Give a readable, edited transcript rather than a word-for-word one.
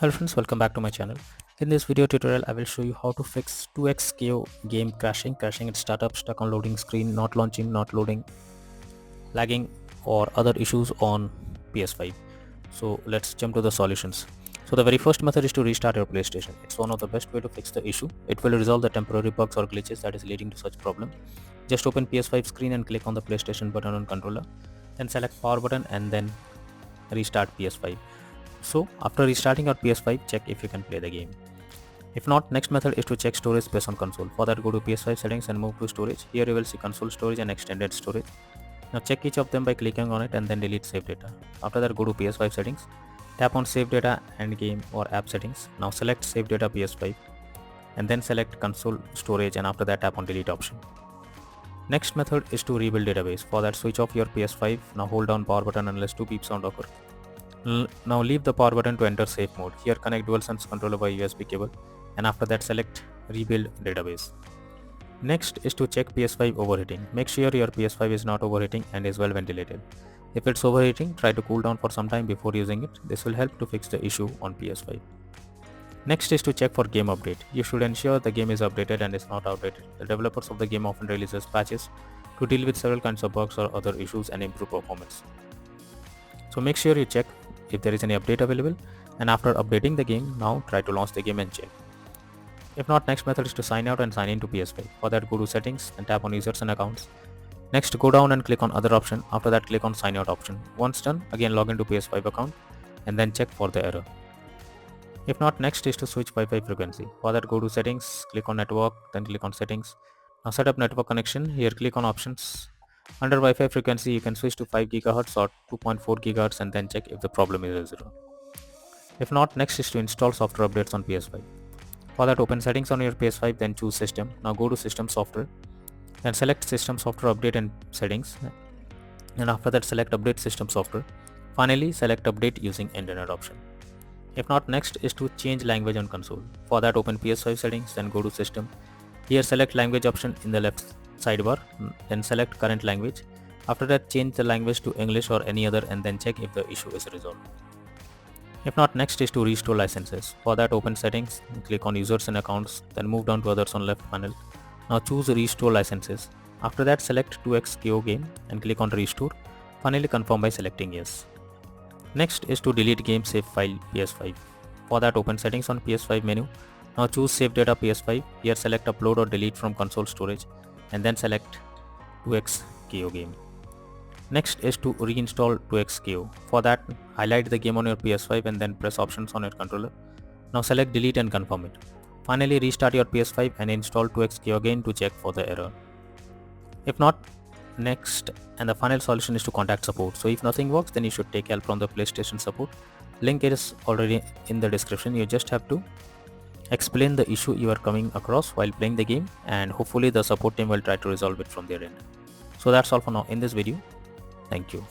Hello friends, welcome back to my channel. In this video tutorial, I will show you how to fix 2x KO game crashing at startup, stuck on loading screen, not launching, not loading, lagging or other issues on PS5. So let's jump to the solutions. So the very first method is to restart your PlayStation. It's one of the best way to fix the issue. It will resolve the temporary bugs or glitches that is leading to such problem. Just open PS5 screen and click on the PlayStation button on controller. Then select power button and then restart PS5. So after restarting your PS5, check if you can play the game. If not, next method is to check storage space on console. For that, go to PS5 settings and move to storage. Here you will see console storage and extended storage. Now check each of them by clicking on it and then delete save data. After that, go to PS5 settings, tap on save data and game or app settings. Now select save data PS5 and then select console storage, and after that tap on delete option. Next method is to rebuild database. For that, switch off your PS5. Now hold down power button unless 2 beep sound occur. Now leave the power button to enter safe mode. Here connect DualSense controller by USB cable, and after that select rebuild database. Next is to check PS5 overheating. Make sure your PS5 is not overheating and is well ventilated. If it's overheating, try to cool down for some time before using it. This will help to fix the issue on PS5. Next is to check for game update. You should ensure the game is updated and is not outdated. The developers of the game often releases patches to deal with several kinds of bugs or other issues and improve performance. So make sure you check if there is any update available, and after updating the game, now try to launch the game and check. If not, next method is to sign out and sign in to PS5. For that, go to settings and tap on users and accounts. Next, go down and click on other option. After that, click on sign out option. Once done, again log into PS5 account and then check for the error. If not, next is to switch Wi-Fi frequency. For that, go to settings, click on network, then click on settings. Now set up network connection. Here click on options. Under Wi-Fi frequency, you can switch to 5 GHz or 2.4 GHz and then check if the problem is zero. If not, next is to install software updates on PS5. For that, open settings on your PS5, then choose system. Now go to system software, then select system software update and settings, and after that select update system software. Finally, select update using internet option. If not, next is to change language on console. For that, open PS5 settings, then go to system. Here select language option in the left sidebar, then select current language. After that, change the language to English or any other and then check if the issue is resolved. If not, next is to restore licenses. For that, open settings, click on users and accounts, then move down to others on left panel. Now choose restore licenses. After that, select 2x KO game and click on restore. Finally, confirm by selecting yes. Next is to delete game save file PS5. For that, open settings on PS5 menu. Now choose save data PS5. Here select upload or delete from console storage and then select 2x KO game. Next is to reinstall 2x KO. For that, highlight the game on your PS5 and then press options on your controller. Now select delete and confirm it. Finally, restart your PS5 and install 2x KO again to check for the error. If not, next and the final solution is to contact support. So if nothing works, then you should take help from the PlayStation support. Link is already in the description. You just have to explain the issue you are coming across while playing the game, and hopefully the support team will try to resolve it from their end. So that's all for now in this video. Thank you.